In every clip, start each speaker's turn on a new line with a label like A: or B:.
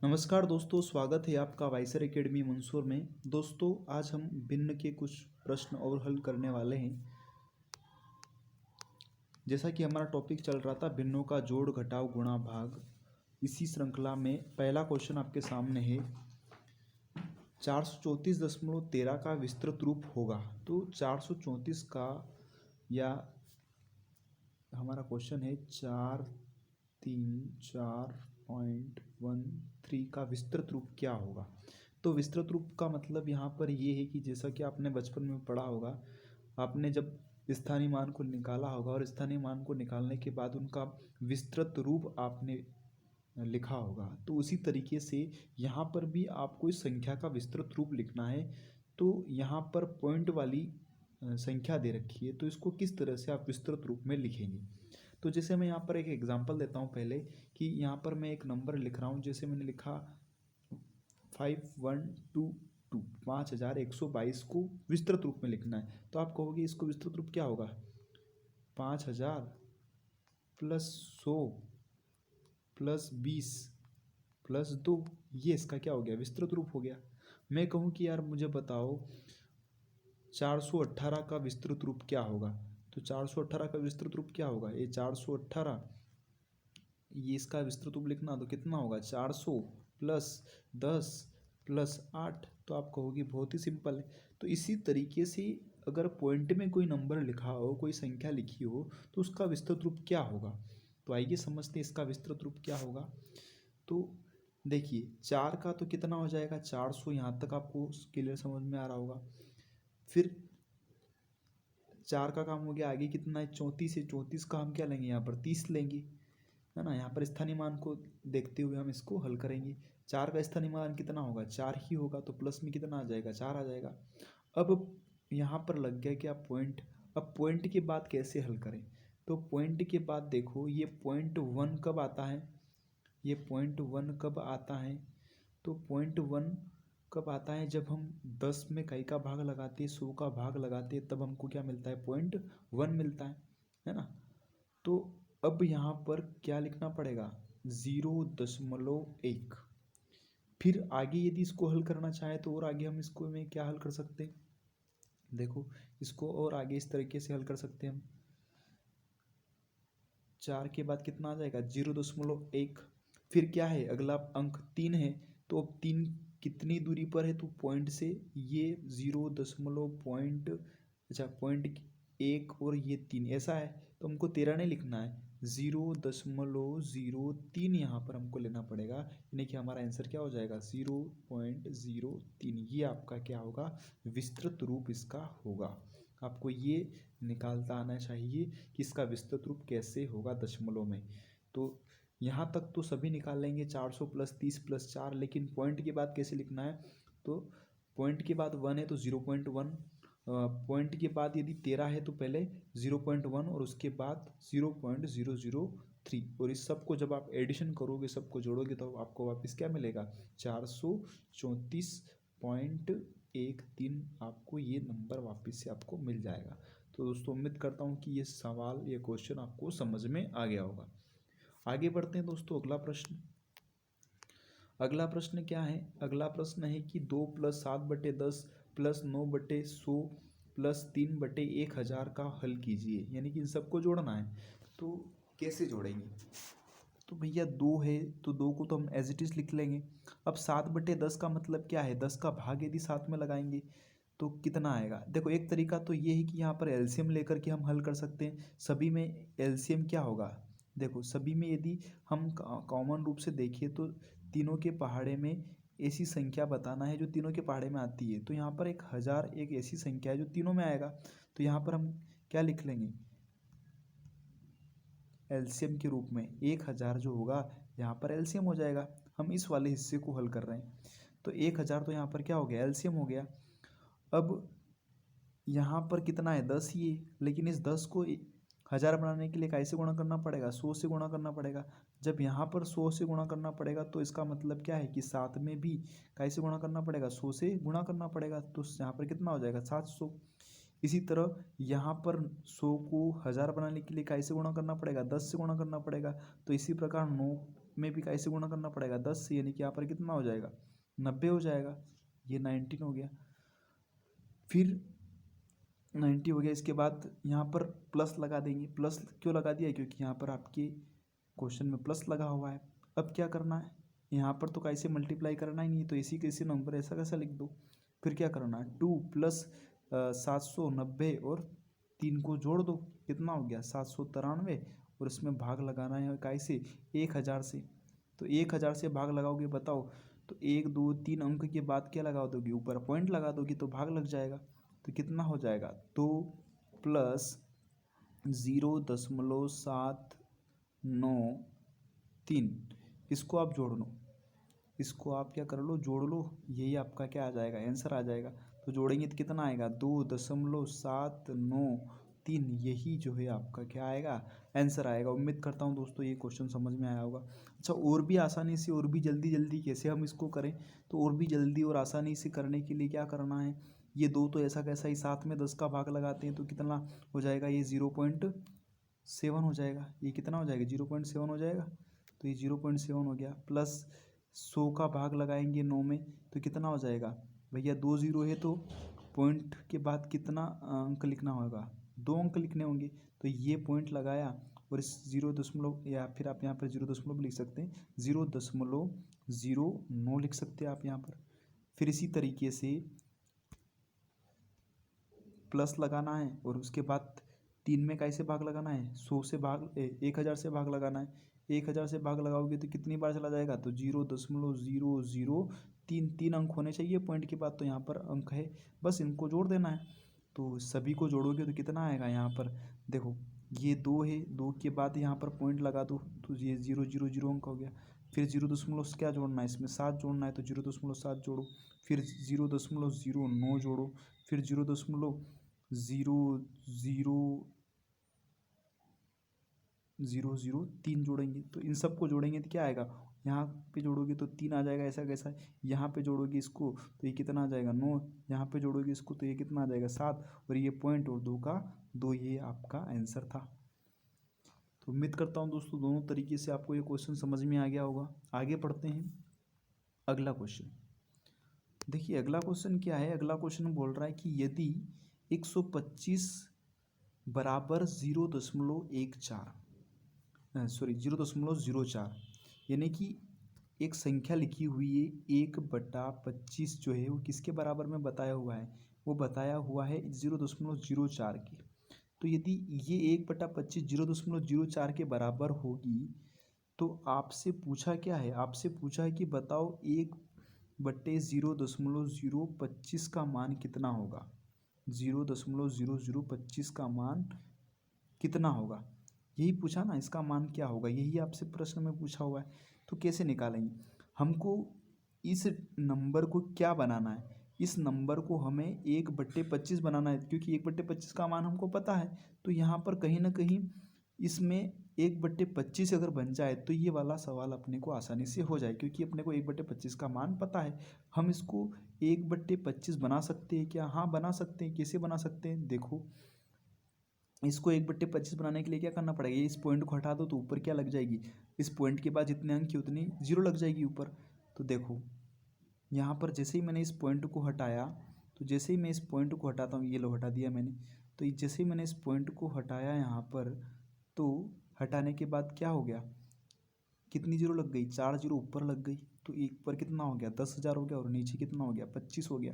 A: नमस्कार दोस्तों, स्वागत है आपका वाइसर एकेडमी मंसूर में। दोस्तों, आज हम भिन्न के कुछ प्रश्न और हल करने वाले हैं। जैसा कि हमारा टॉपिक चल रहा था भिन्नों का जोड़ घटाव गुणा भाग, इसी श्रृंखला में पहला क्वेश्चन आपके सामने है 434.13 का विस्तृत रूप होगा। तो 434 का या हमारा क्वेश्चन है 434.13 का विस्तृत रूप क्या होगा। तो विस्तृत रूप का मतलब यहाँ पर ये है कि जैसा कि आपने बचपन में पढ़ा होगा, आपने जब स्थानीय मान को निकाला होगा और स्थानीय मान को निकालने के बाद उनका विस्तृत रूप आपने लिखा होगा, तो उसी तरीके से यहाँ पर भी आपको इस संख्या का विस्तृत रूप लिखना है। तो यहाँ पर पॉइंट वाली संख्या दे रखी है, तो इसको किस तरह से आप विस्तृत रूप में लिखेंगे। तो जैसे मैं यहाँ पर एक एग्जांपल देता हूँ पहले, कि यहाँ पर मैं एक नंबर लिख रहा हूँ। जैसे मैंने लिखा 5122, 5122 को विस्तृत रूप में लिखना है। तो आप कहोगे इसको विस्तृत रूप क्या होगा, 5000 प्लस 100 प्लस 20 प्लस 2, ये इसका क्या हो गया, विस्तृत रूप हो गया। मैं कहूँ कि यार मुझे बताओ 418 का विस्तृत रूप क्या होगा। तो 418 का विस्तृत रूप क्या होगा, ये 418, ये इसका विस्तृत रूप लिखना तो कितना होगा, 400 प्लस 10 प्लस 8। तो आप कहोगे बहुत ही सिंपल है। तो इसी तरीके से अगर पॉइंट में कोई नंबर लिखा हो, कोई संख्या लिखी हो, तो उसका विस्तृत रूप क्या होगा। तो आइए समझते हैं इसका विस्तृत रूप क्या होगा। तो देखिए 4 का तो कितना हो जाएगा, 400, यहाँ तक आपको क्लियर समझ में आ रहा होगा। फिर 4 का काम हो गया, आगे कितना है 34 है, 34 का हम क्या लेंगे, यहाँ पर 30 लेंगे, है ना। यहाँ पर स्थानीय मान को देखते हुए हम इसको हल करेंगे। 4 का स्थानीय मान कितना होगा, 4 ही होगा, तो प्लस में कितना आ जाएगा, 4 आ जाएगा। अब यहाँ पर लग गया क्या, पॉइंट। अब पॉइंट के बाद कैसे हल करें। तो पॉइंट के बाद देखो, ये पॉइंट 1 कब आता है, ये पॉइंट 1 कब आता है। तो पॉइंट 1 कब आता है, जब हम 10 में कई का भाग लगाते हैं, 100 का भाग लगाते हैं, तब हमको क्या मिलता है, पॉइंट 1 मिलता है ना। तो अब यहाँ पर क्या लिखना पड़ेगा, 0.1। फिर आगे यदि इसको हल करना चाहे तो और आगे हम इसको में क्या हल कर सकते हैं, देखो इसको और आगे इस तरीके से हल कर सकते हैं हम। 4 के बाद कितना आ जाएगा, 0.1। फिर क्या है, अगला अंक 3 है, तो अब 3 कितनी दूरी पर है, तो पॉइंट से ये 0.1 और ये 3 ऐसा है, तो हमको 13 नहीं लिखना है, 0.03 यहाँ पर हमको लेना पड़ेगा। यानी कि हमारा आंसर क्या हो जाएगा, 0.03। ये आपका क्या होगा, विस्तृत रूप इसका होगा। आपको ये निकालता आना चाहिए कि इसका विस्तृत रूप कैसे होगा दशमलव में। तो यहाँ तक तो सभी निकाल लेंगे, 400 प्लस 30 प्लस 4, लेकिन पॉइंट के बाद कैसे लिखना है। तो पॉइंट के बाद 1 है तो 0.1, पॉइंट के बाद यदि 13 है तो पहले 0.1 और उसके बाद 0.003, और इस सब को जब आप एडिशन करोगे, सबको जोड़ोगे, तो आपको वापस क्या मिलेगा, 434.13 आपको ये नंबर वापस से आपको मिल जाएगा। तो दोस्तों उम्मीद करता हूँ कि ये सवाल, ये क्वेश्चन आपको समझ में आ गया होगा। आगे बढ़ते हैं दोस्तों, अगला प्रश्न। अगला प्रश्न क्या है, अगला प्रश्न है कि 2 प्लस 7/10 प्लस 9/100 प्लस 3/1000 का हल कीजिए। यानी कि इन सबको जोड़ना है, तो कैसे जोड़ेंगे। तो भैया 2 है तो 2 को तो हम एज इट इज़ लिख लेंगे। अब 7/10 का मतलब क्या है, 10 का भाग यदि 7 में लगाएंगे तो कितना आएगा। देखो एक तरीका तो ये है कि यहाँ पर एलसीएम लेकर के हम हल कर सकते हैं। सभी में एलसीएम क्या होगा, देखो सभी में यदि हम कॉमन रूप से देखें तो तीनों के पहाड़े में ऐसी संख्या बताना है जो तीनों के पहाड़े में आती है। तो यहाँ पर 1000 एक ऐसी संख्या है जो तीनों में आएगा। तो यहाँ पर हम क्या लिख लेंगे, एलसीएम के रूप में 1000 जो होगा यहाँ पर एलसीएम हो जाएगा। हम इस वाले हिस्से को हल कर रहे हैं, तो 1000 तो यहाँ पर क्या हो गया, एलसीएम हो गया। अब यहाँ पर कितना है, 10 ही है, लेकिन इस 10 को 1000 बनाने के लिए कैसे गुणा करना पड़ेगा, 100 से गुणा करना पड़ेगा। जब यहाँ पर 100 से गुणा करना पड़ेगा तो इसका मतलब क्या है कि 7 में भी कैसे गुणा करना पड़ेगा, 100 से गुणा करना पड़ेगा। तो यहाँ पर कितना हो जाएगा, 700। इसी तरह यहाँ पर 100 को 1000 बनाने के लिए कैसे गुणा करना पड़ेगा, 10 से गुणा करना पड़ेगा। तो इसी प्रकार 9 में भी कैसे गुणा करना पड़ेगा 10 से, यानी कि यहाँ पर कितना हो जाएगा 90 हो जाएगा। ये 19 हो गया। फिर 90 हो गया, इसके बाद यहाँ पर प्लस लगा देंगे। प्लस क्यों लगा दिया, क्योंकि यहाँ पर आपके क्वेश्चन में प्लस लगा हुआ है। अब क्या करना है, यहाँ पर तो कैसे मल्टीप्लाई करना ही नहीं है, तो इसी कैसे नंबर ऐसा कैसा लिख दो। फिर क्या करना है 2 प्लस 790 और 3 को जोड़ दो, कितना हो गया 793, और इसमें भाग लगाना है कैसे 1000 से। तो 1000 से भाग लगाओगे बताओ, तो 1 2 3 अंक के बाद क्या लगा दोगे, ऊपर पॉइंट लगा दोगे तो भाग लग जाएगा। तो कितना हो जाएगा 2 प्लस 0.793, इसको आप जोड़ लो, इसको आप क्या कर लो जोड़ लो, यही आपका क्या आ जाएगा आंसर आ जाएगा। तो जोड़ेंगे तो कितना आएगा 2.793, यही जो है आपका क्या आएगा आंसर आएगा। उम्मीद करता हूँ दोस्तों ये क्वेश्चन समझ में आया होगा। अच्छा, और भी आसानी से और भी जल्दी जल्दी कैसे हम इसको करें, तो और भी जल्दी और आसानी से करने के लिए क्या करना है, ये दो तो ऐसा कैसा ही साथ में 10 का भाग लगाते हैं तो कितना हो जाएगा, ये 0.7 हो जाएगा। ये कितना हो जाएगा 0.7 हो जाएगा, तो ये 0.7 हो गया। प्लस 100 का भाग लगाएंगे 9 में तो कितना हो जाएगा भैया, 2 0 है तो पॉइंट के बाद कितना अंक लिखना होगा, 2 अंक लिखने होंगे। तो ये पॉइंट लगाया और इस 0 या फिर आप यहाँ पर 0 लिख सकते हैं, 0.09 लिख सकते हैं आप यहाँ पर। फिर इसी तरीके से प्लस लगाना है और उसके बाद 3 में कैसे भाग लगाना है, 100 से भाग 1000 से भाग लगाना है। 1000 से भाग लगाओगे तो कितनी बार चला जाएगा, तो 0.003, 3 अंक होने चाहिए पॉइंट के बाद, तो यहाँ पर अंक है, बस इनको जोड़ देना है। तो सभी को जोड़ोगे तो कितना आएगा, यहाँ पर देखो ये 2 है, 2 के बाद यहाँ पर पॉइंट लगा दो तो ये 0.00 अंक हो गया। फिर 0 क्या जोड़ना है, इसमें 7 जोड़ना है तो 0.7 जोड़ो, फिर 0.09 जोड़ो, फिर 0.0003 जोड़ेंगे। तो इन सब को जोड़ेंगे तो क्या आएगा, यहाँ पे जोड़ोगे तो 3 आ जाएगा, ऐसा कैसा, यहाँ पे जोड़ोगे इसको तो ये कितना आ जाएगा 9, यहाँ पे जोड़ोगे इसको तो ये कितना आ जाएगा 7, और ये पॉइंट और 2 का 2, ये आपका आंसर था। तो उम्मीद करता हूँ दोस्तों दोनों तरीके से आपको ये क्वेश्चन समझ में आ गया होगा। आगे पढ़ते हैं अगला क्वेश्चन। देखिए अगला क्वेश्चन क्या है, अगला क्वेश्चन बोल रहा है कि यदि 125 बराबर 0.04 यानी कि एक संख्या लिखी हुई है 1/25 जो है वो किसके बराबर में बताया हुआ है, वो बताया हुआ है 0.04 की। तो यदि ये 1/25 0.04 के बराबर होगी तो आपसे पूछा क्या है, आपसे पूछा है कि बताओ 1/0.0025 का मान कितना होगा, 0.0025 का मान कितना होगा, यही पूछा ना, इसका मान क्या होगा, यही आपसे प्रश्न में पूछा हुआ है। तो कैसे निकालेंगे, हमको इस नंबर को क्या बनाना है, इस नंबर को हमें 1/25 बनाना है, क्योंकि 1/25 का मान हमको पता है। तो यहाँ पर कहीं ना कहीं इसमें 1/25 अगर बन जाए तो ये वाला सवाल अपने को आसानी से हो जाए, क्योंकि अपने को 1/25 का मान पता है। हम इसको 1/25 बना सकते हैं क्या, हाँ बना सकते हैं। कैसे बना सकते हैं, देखो इसको 1/25 बनाने के लिए क्या करना पड़ेगा, इस पॉइंट को हटा दो तो ऊपर क्या लग जाएगी, इस पॉइंट के बाद जितने अंक की उतनी 0 लग जाएगी ऊपर। तो देखो यहाँ पर जैसे ही मैंने इस पॉइंट को हटाया, तो जैसे ही मैं इस पॉइंट को हटाता हूँ, ये लो हटा दिया मैंने, तो जैसे ही मैंने इस पॉइंट को हटाया यहाँ पर, तो हटाने के बाद क्या हो गया, कितनी 0 लग गई, 4 0 ऊपर लग गई। तो एक पर कितना हो गया 10,000 हो गया, और नीचे कितना हो गया 25 हो गया,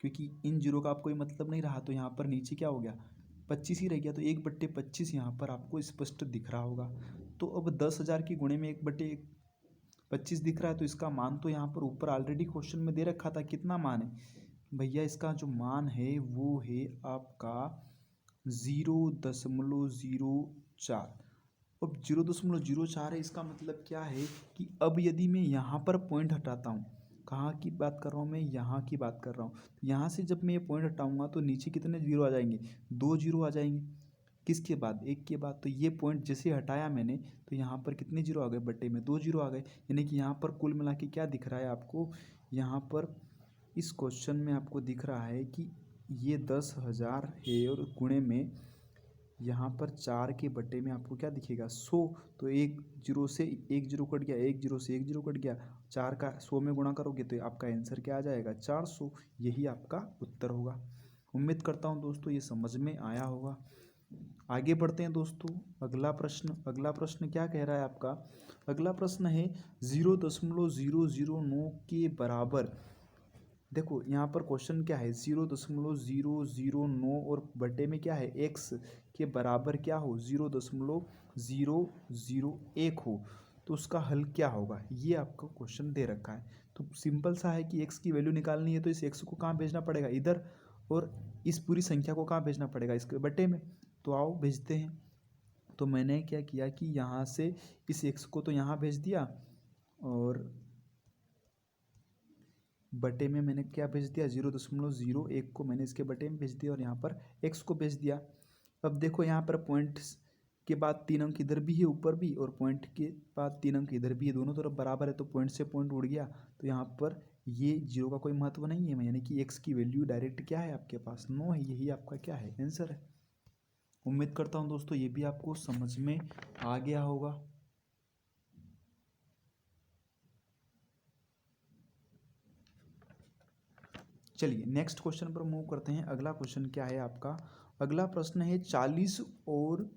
A: क्योंकि इन 0 का आपको कोई मतलब नहीं रहा, तो यहाँ पर नीचे क्या हो गया 25 ही रह गया। तो 1/25 यहाँ पर आपको स्पष्ट दिख रहा होगा। तो अब 10,000 की गुणे में 1/25 दिख रहा है, तो इसका मान तो यहाँ पर ऊपर ऑलरेडी क्वेश्चन में दे रखा था, कितना मान है भैया, इसका जो मान है वो है आपका 0.04। अब 0.04 है, इसका मतलब क्या है कि अब यदि मैं यहाँ पर पॉइंट हटाता हूँ, कहाँ की बात कर रहा हूँ मैं, यहाँ की बात कर रहा हूँ, यहाँ से जब मैं ये पॉइंट हटाऊँगा तो नीचे कितने 0 आ जाएंगे, 2 0 आ जाएंगे, किसके बाद, एक के बाद। तो ये पॉइंट जैसे हटाया मैंने तो यहाँ पर कितने 0 आ गए, बट्टे में 2 0 आ गए, यानी कि यहाँ पर कुल मिला के क्या दिख रहा है आपको, यहाँ पर इस क्वेश्चन में आपको दिख रहा है कि ये 10,000 है और गुणे में यहाँ पर 4 के बटे में आपको क्या दिखेगा 100। तो एक जीरो से एक जीरो कट गया, एक जीरो से एक जीरो कट गया, 4 का 100 में गुणा करोगे तो आपका आंसर क्या आ जाएगा 400। यही आपका उत्तर होगा। उम्मीद करता हूँ दोस्तों ये समझ में आया होगा। आगे बढ़ते हैं दोस्तों। अगला प्रश्न क्या कह रहा है आपका। अगला प्रश्न है 0.009 के बराबर। देखो यहाँ पर क्वेश्चन क्या है 0.009 और बटे में क्या है x के बराबर क्या हो 0.001 हो, तो उसका हल क्या होगा, ये आपको क्वेश्चन दे रखा है। तो सिंपल सा है कि x की वैल्यू निकालनी है तो इस x को कहाँ भेजना पड़ेगा इधर, और इस पूरी संख्या को कहाँ भेजना पड़ेगा इसके बटे में। तो आओ भेजते हैं। तो मैंने क्या किया कि यहाँ से इस x को तो यहाँ भेज दिया और बटे में मैंने क्या भेज दिया 0.01 को मैंने इसके बटे में भेज दिया और यहाँ पर x को भेज दिया। अब देखो यहाँ पर पॉइंट के बाद 3 अंक इधर भी है ऊपर भी, और पॉइंट के बाद 3 अंक इधर भी है, दोनों तरफ बराबर है तो पॉइंट से पॉइंट उड़ गया। तो यहाँ पर ये जीरो का कोई महत्व नहीं है, यानी कि x की वैल्यू डायरेक्ट क्या है आपके पास 9 है। यही आपका क्या है आंसर है। उम्मीद करता हूँ दोस्तों ये भी आपको समझ में आ गया होगा। चलिए नेक्स्ट क्वेश्चन पर मूव करते हैं। अगला क्वेश्चन क्या है आपका। अगला प्रश्न है 40 और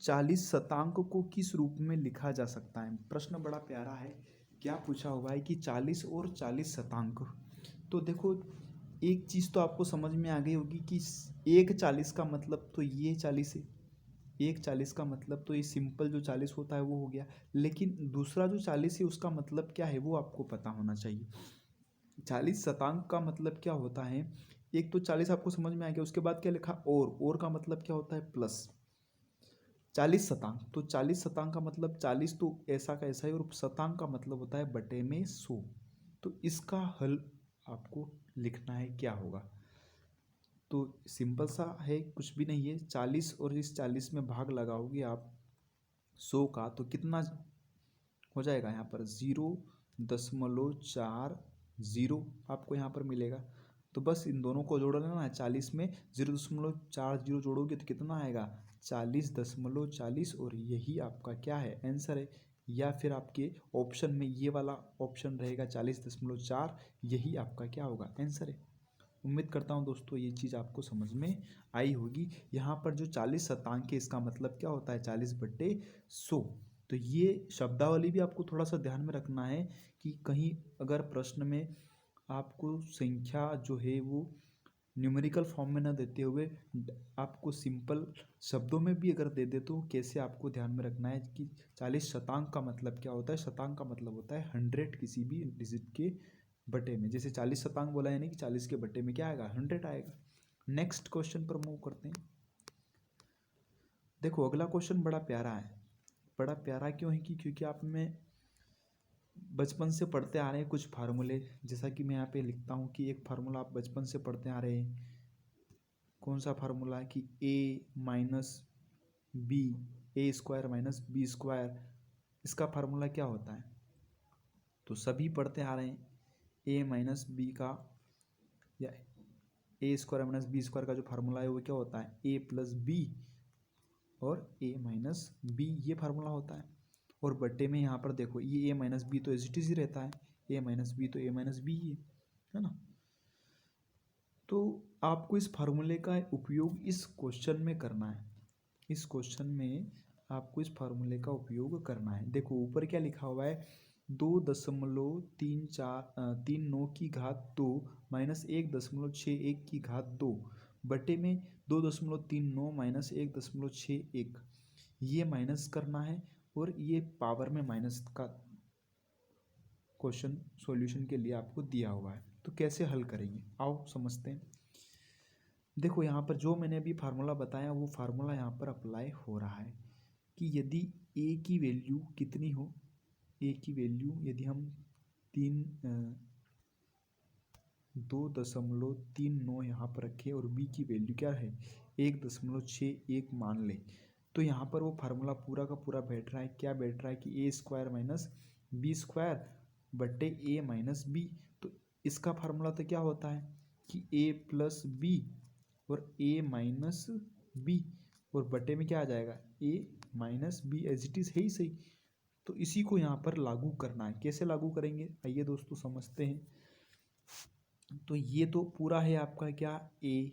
A: 40 शतांक को किस रूप में लिखा जा सकता है। प्रश्न बड़ा प्यारा है। क्या पूछा हुआ है कि 40 और 40 शतांक। तो देखो एक चीज़ तो आपको समझ में आ गई होगी कि एक 40 का मतलब तो ये 40 है, एक 40 का मतलब तो ये सिंपल जो 40 होता है वो हो गया। लेकिन दूसरा जो 40 है उसका मतलब क्या है वो आपको पता होना चाहिए। 40 शतांक का मतलब क्या होता है, एक तो 40 आपको समझ में आ गया, उसके बाद क्या लिखा और का मतलब क्या होता है प्लस 40 शतांक। तो 40 शतांक का मतलब 40 तो ऐसा का ऐसा ही, और शतांक का मतलब होता है बटे में 100। तो इसका हल आपको लिखना है क्या होगा। तो सिंपल सा है, कुछ भी नहीं है। 40 और इस 40 में भाग लगाओगे आप 100 का तो कितना हो जाएगा, यहाँ पर 0.40 आपको यहाँ पर मिलेगा। तो बस इन दोनों को जोड़ लेना है। 40 में 0.40 जोड़ोगे तो कितना आएगा 40.40, और यही आपका क्या है आंसर है। या फिर आपके ऑप्शन में ये वाला ऑप्शन रहेगा 40.4, यही आपका क्या होगा आंसर है। उम्मीद करता हूँ दोस्तों ये चीज़ आपको समझ में आई होगी। यहाँ पर जो 40 शतांक है इसका मतलब क्या होता है 40/100। तो ये शब्दावली भी आपको थोड़ा सा ध्यान में रखना है कि कहीं अगर प्रश्न में आपको संख्या जो है वो न्यूमेरिकल फॉर्म में ना देते हुए आपको सिंपल शब्दों में भी अगर दे दे तो कैसे आपको ध्यान में रखना है कि 40 शतांक का मतलब क्या होता है। शतांक का मतलब होता है 100 किसी भी डिजिट के बटे में। जैसे 40 शतांक बोला है, यानी कि 40 के बटे में क्या आएगा 100 आएगा। नेक्स्ट क्वेश्चन पर मूव करते हैं। देखो अगला क्वेश्चन बड़ा प्यारा है। बड़ा प्यारा क्यों है कि क्योंकि आप में बचपन से पढ़ते आ रहे हैं कुछ फार्मूले। जैसा कि मैं यहाँ पे लिखता हूँ कि एक फार्मूला आप बचपन से पढ़ते आ रहे हैं। कौन सा फार्मूला है कि ए स्क्वायर माइनस बी स्क्वायर, इसका फार्मूला क्या होता है। तो सभी पढ़ते आ रहे हैं ए माइनस बी का या ए स्क्वायर माइनस बी स्क्वायर का जो फार्मूला है वो क्या होता है ए प्लस बी और ए माइनस बी, ये फार्मूला होता है। और बट्टे में यहाँ पर देखो ये ए माइनस बी तो एज इट इज ही रहता है, ए माइनस बी तो ए माइनस बी ही है ना। तो आपको इस फार्मूले का उपयोग इस क्वेश्चन में करना है। इस क्वेश्चन में आपको इस फार्मूले का उपयोग करना है। देखो ऊपर क्या लिखा हुआ है 2.3439 की घात 2 माइनस 1.61 की घात 2 बटे में 2.39 माइनस 1.61, ये माइनस करना है और ये पावर में माइनस का क्वेश्चन सॉल्यूशन के लिए आपको दिया हुआ है। तो कैसे हल करेंगे आओ समझते हैं। देखो यहाँ पर जो मैंने अभी फार्मूला बताया वो फार्मूला यहाँ पर अप्लाई हो रहा है कि यदि ए की वैल्यू कितनी हो, ए की वैल्यू यदि हम 2.39 यहाँ पर रखें और बी की वैल्यू क्या है 1.61 मान लें, तो यहाँ पर वो फार्मूला पूरा का पूरा बैठ रहा है। क्या बैठ रहा है कि ए स्क्वायर माइनस बी स्क्वायर बट्टे ए माइनस बी। तो इसका फार्मूला तो क्या होता है कि ए प्लस बी और ए माइनस बी, और बटे में क्या आ जाएगा a minus B, as it is है ही सही। तो इसी को यहाँ पर लागू करना है। कैसे लागू करेंगे आइए दोस्तों समझते हैं। तो ये तो पूरा है आपका क्या a,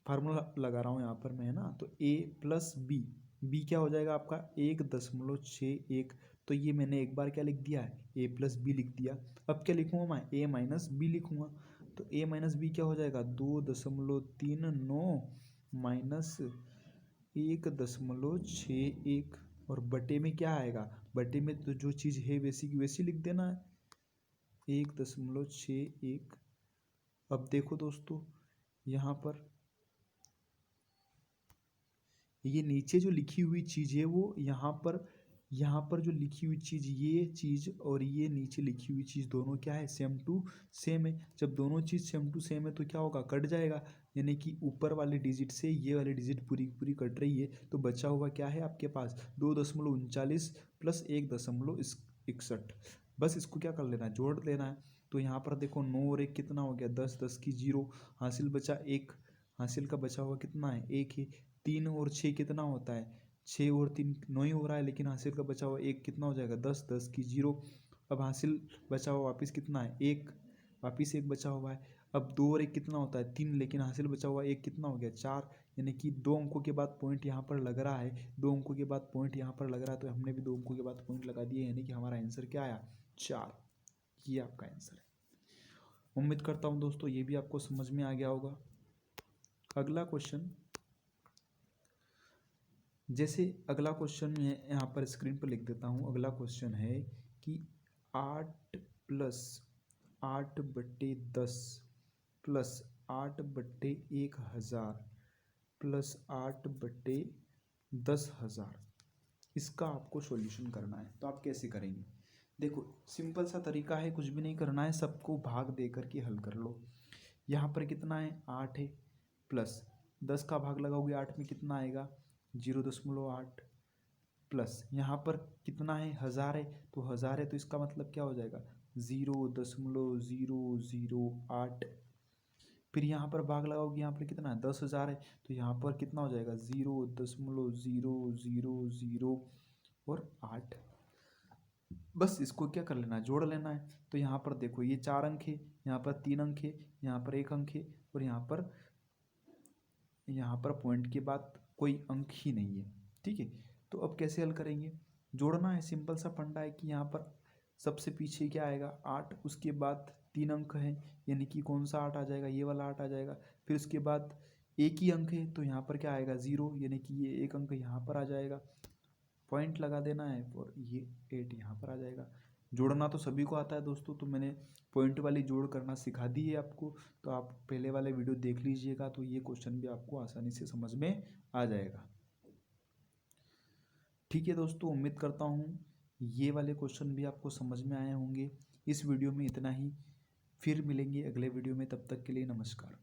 A: फार्मूला लगा रहा हूँ यहाँ पर मैं, है ना। तो a प्लस बी, बी क्या हो जाएगा आपका 1.61। तो ये मैंने एक बार क्या लिख दिया है a प्लस बी लिख दिया। अब क्या लिखूँगा मैं a माइनस बी लिखूँगा। तो a माइनस बी क्या हो जाएगा 2.39 माइनस 1.61 और बटे में क्या आएगा, बटे में तो जो चीज़ है वैसी की वैसी लिख देना है 1.61। अब देखो दोस्तों यहाँ पर ये नीचे जो लिखी हुई चीज़ है वो यहाँ पर जो लिखी हुई चीज़, ये चीज़ और ये नीचे लिखी हुई चीज़ दोनों क्या है सेम टू सेम है। जब दोनों चीज़ सेम टू सेम है तो क्या होगा कट जाएगा, यानी कि ऊपर वाले डिजिट से ये वाली डिजिट पूरी पूरी कट रही है। तो बचा हुआ क्या है आपके पास 2.39 प्लस 1.61। बस इसको क्या कर लेना है जोड़ लेना है। तो यहाँ पर देखो 9 और 1 कितना हो गया 10, 10 की 0, हासिल बचा 1, हासिल का बचा हुआ कितना है 1 ही। 3 और 6 कितना होता है 6 और 3 9 ही हो रहा है, लेकिन हासिल का बचा हुआ 1 कितना हो जाएगा 10, 10 की 0। अब हासिल बचा हुआ वापस कितना है 1, वापस 1 बचा हुआ है। अब 2 और 1 कितना होता है 3, लेकिन हासिल बचा हुआ 1 कितना हो गया 4, यानी कि 2 अंकों के बाद पॉइंट यहाँ पर लग रहा है, 2 अंकों के बाद पॉइंट यहाँ पर लग रहा है। तो हमने भी 2 अंकों के बाद पॉइंट लगा दिए, यानी कि हमारा आंसर क्या आया 4। ये आपका आंसर है। उम्मीद करता हूँ दोस्तों ये भी आपको समझ में आ गया होगा। अगला क्वेश्चन, जैसे अगला क्वेश्चन मैं यहाँ पर स्क्रीन पर लिख देता हूँ। अगला क्वेश्चन है कि 8 प्लस 8/10 प्लस 8/1000 प्लस 8/10,000, इसका आपको सॉल्यूशन करना है। तो आप कैसे करेंगे, देखो सिंपल सा तरीका है, कुछ भी नहीं करना है, सबको भाग दे करके हल कर लो। यहाँ पर कितना है 8 है, प्लस 10 का भाग लगाओगे 8 में कितना आएगा 0.8, प्लस यहाँ पर कितना है 1000 है, तो 1000 है तो इसका मतलब क्या हो जाएगा 0.008। फिर यहाँ पर भाग लगाओगे, यहाँ पर कितना है 10,000 है, तो यहाँ पर कितना हो जाएगा 0.0008 और 8। बस इसको क्या कर लेना है जोड़ लेना है। तो यहाँ पर देखो ये 4 अंक है, यहाँ पर 3 अंक है, यहाँ पर 1 अंक है, और यहाँ पर पॉइंट के बाद कोई अंक ही नहीं है। ठीक है, तो अब कैसे हल करेंगे, जोड़ना है। सिंपल सा फंडा है कि यहाँ पर सबसे पीछे क्या आएगा 8, उसके बाद 3 अंक है, यानी कि कौन सा 8 आ जाएगा ये वाला 8 आ जाएगा। फिर उसके बाद एक ही अंक है, तो यहाँ पर क्या आएगा 0, यानी कि ये 1 अंक यहाँ पर आ जाएगा, पॉइंट लगा देना है, और ये 8 यहाँ पर आ जाएगा। जोड़ना तो सभी को आता है दोस्तों, तो मैंने पॉइंट वाली जोड़ करना सिखा दी है आपको। तो आप पहले वाले वीडियो देख लीजिएगा, तो ये क्वेश्चन भी आपको आसानी से समझ में आ जाएगा। ठीक है दोस्तों, उम्मीद करता हूँ ये वाले क्वेश्चन भी आपको समझ में आए होंगे। इस वीडियो में इतना ही, फिर मिलेंगे अगले वीडियो में, तब तक के लिए नमस्कार।